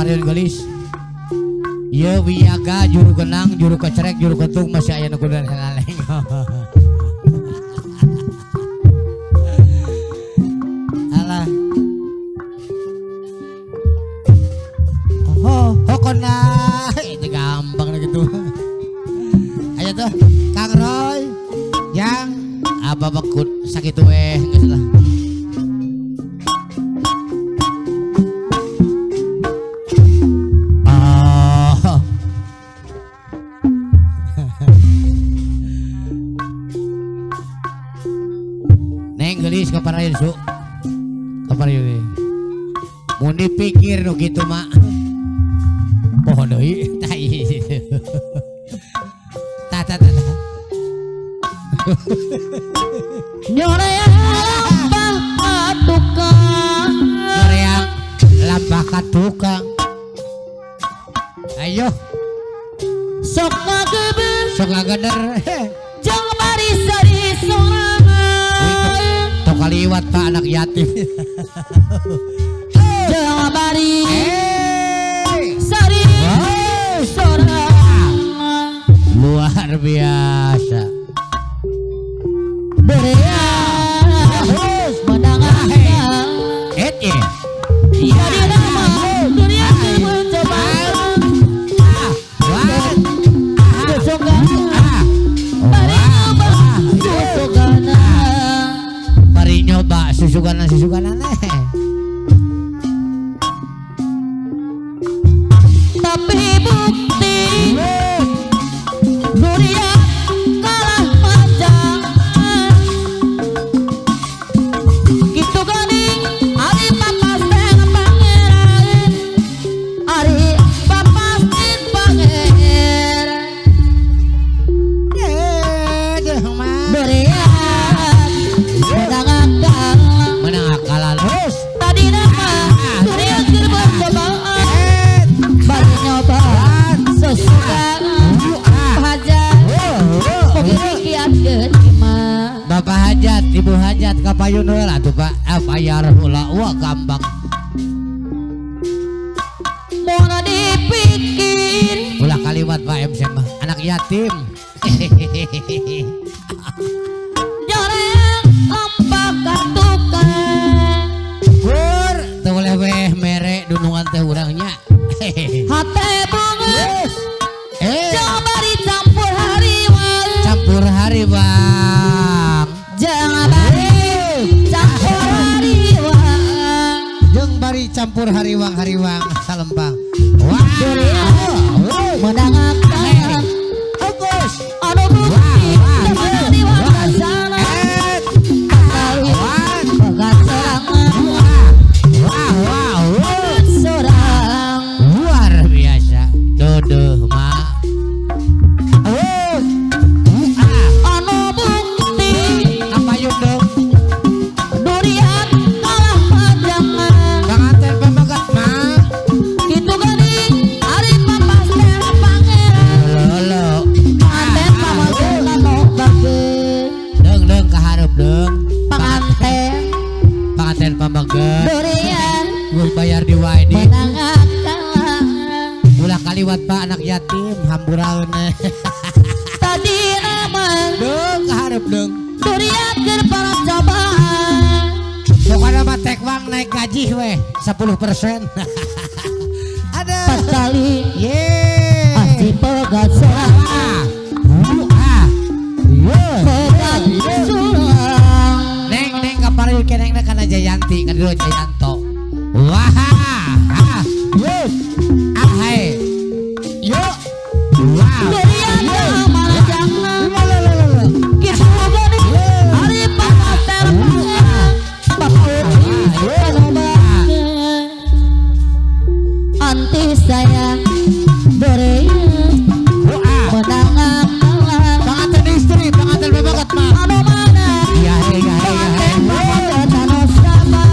kaparion gelis. Ieu wiyaga juru genang, juru kecerek, juru ketung masih aya nu kudu halaleng. Alah. Hokona. Itu gampang gitu. Ayo tuh Kang Roy yang apa bekut sakit weh geus lah. Neng gelis kaparayon su. Kaparayon. Mun dipikir nu kitu mah. Pohon deui tai. Ta. Nyoreang lampah tukang. Nyoreang lampah ka tukang. Ayo Sok ngagebeun. sok ngageder. Jang bari sari sorangan. Tok kaliwat Pak anak yatim. Jang bari sari sorangan. Luar biasa. Bereang mendangan Iya. jadi nama dunia kemencobaan. Mari nyoba susuganan Tapi bukti dunia kalah panjang. Gitu ganding ari papas teh pangeran. Ari papas teh pangeran. Berian menang akalan terus. tadi nama dunia kemencobaan. Baru nyoba sesuka hajat pemikiran keterima. Bapak hajat, ibu hajat kapayun heula atuh Pak. Bayar heula wah gampang. Moga dipikir Ulah kaliwat Pak MC mah anak yatim. nyoreang lampah ka tukang. Pur, teu boleh weh mere dunungan teh urangnya. Hate bunga Eh, jang bari campur hariwang. campur hari Bang. Jang bari campur hariwang. Jeung bari campur hariwang salempang. Wah. Mendangakan Agus. anu bukti teman diwata sana. Wan. Pegat serangan Wah. sorang. Luar biasa. Dodo mak. Anu bukti Kapayun dong. durian kalah panjangan. Kanganten pemagat mak. Gitu ganding ari papas teh pangeran. Lolo. Panganten pamageun anu bageun. Deung kahareup deung. Panganten pamagat. durian Gue bayar di WD. menangan kalah. Ulah kaliwat Pak anak yatim hampuraeun. Tadi nama Deung kahareup deung. durian keur para cobaan. Pokoknya mah tekwang naik gaji weh 10%. Ada. Pasali Yeay. asli pegat serangan. Pegat surang. Neng kaparieu kenengna kana Jayanti kan dulu Jayanto. Wah. Yes. Hai. Yo. Wow. Durian mana jangan. Kita gani hari papas teh pangeran. Bapak Panobakan. Anti saya berian menangan kalah. Panganten istri, panganten bebakat mah. Anu mana Iya. panganten anu sama.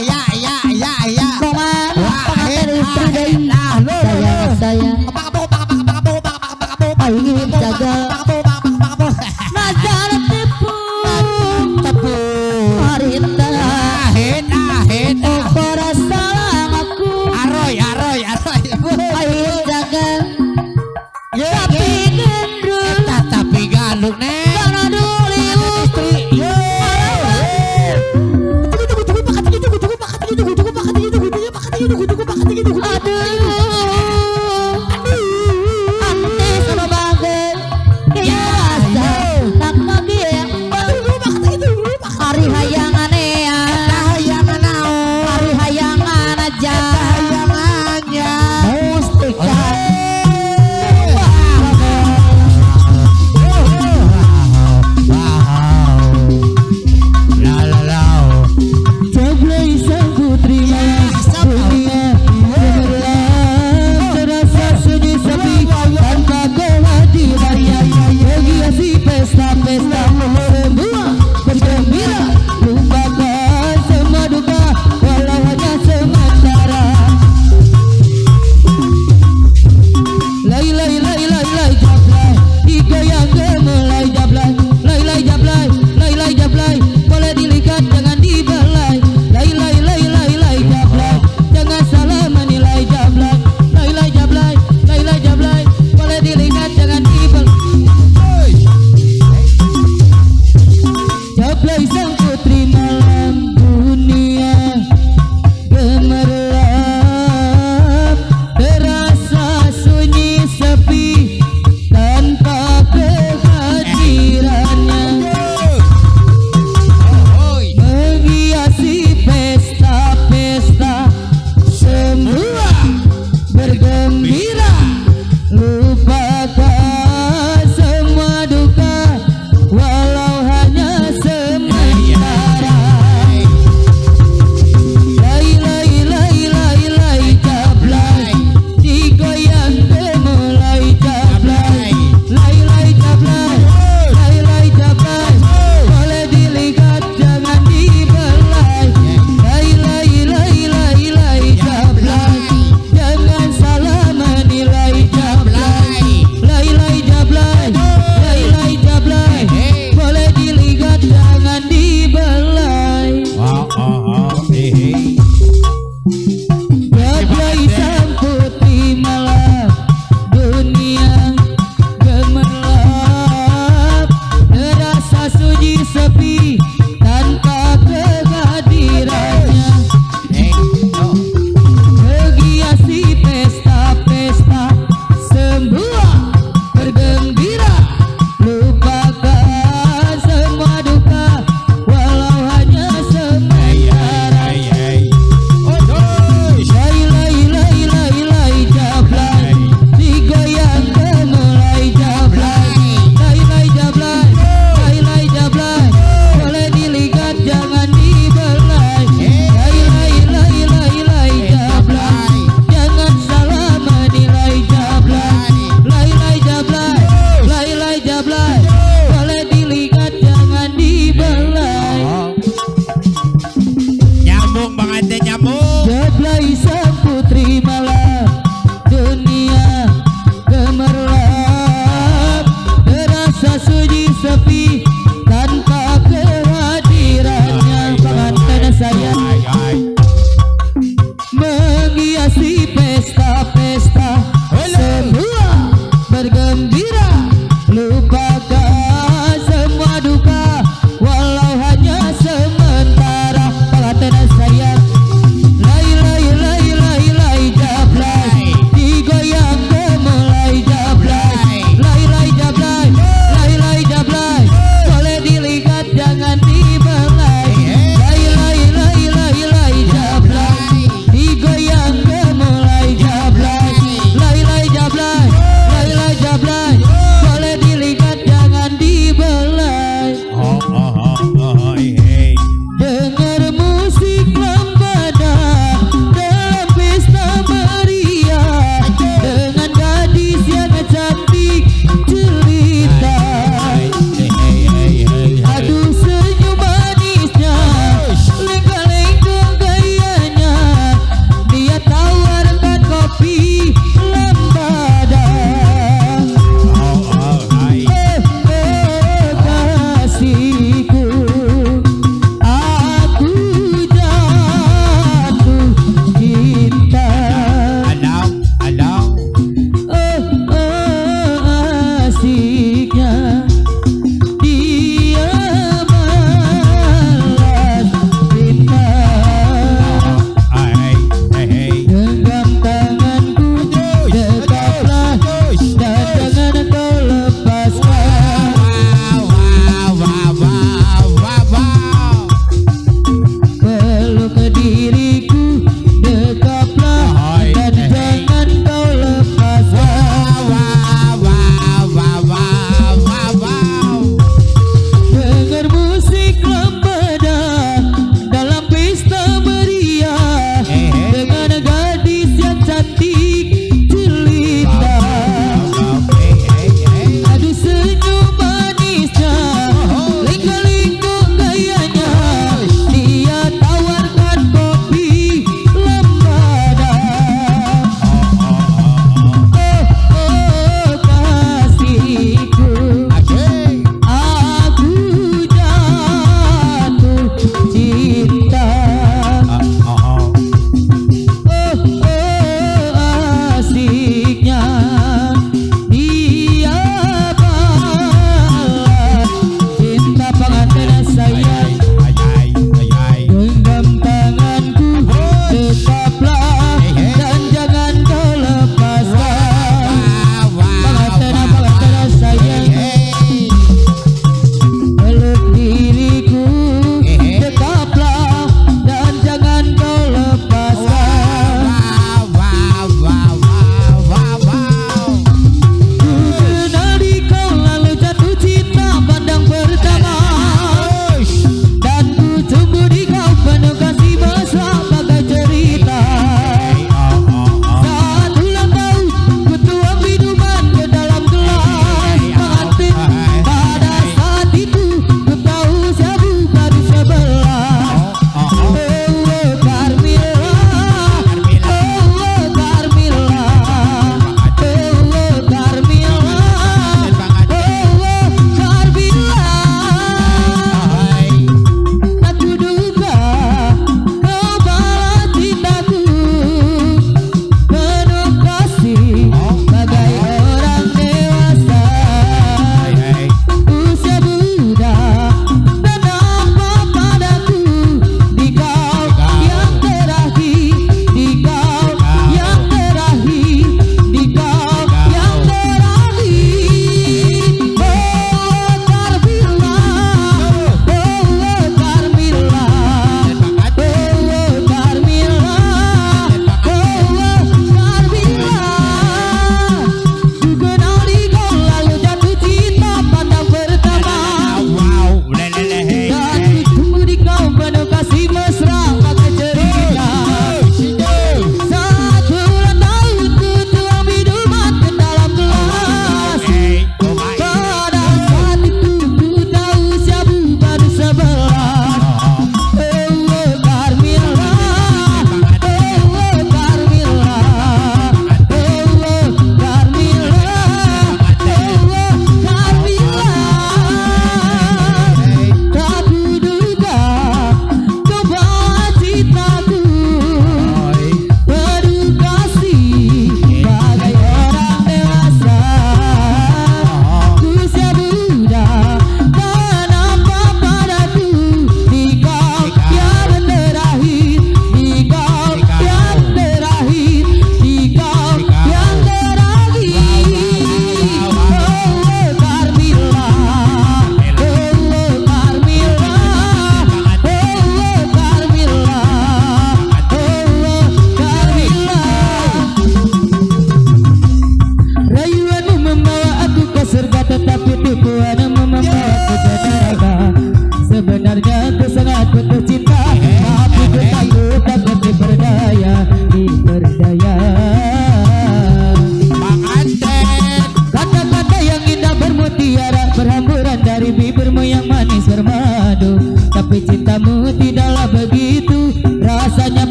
iya. Roman Wah, pengantin istri deui. nah, lu. Sayang ingin jaga nazar tipu harita para salang aku ingin jaga tapi gendut karena dulu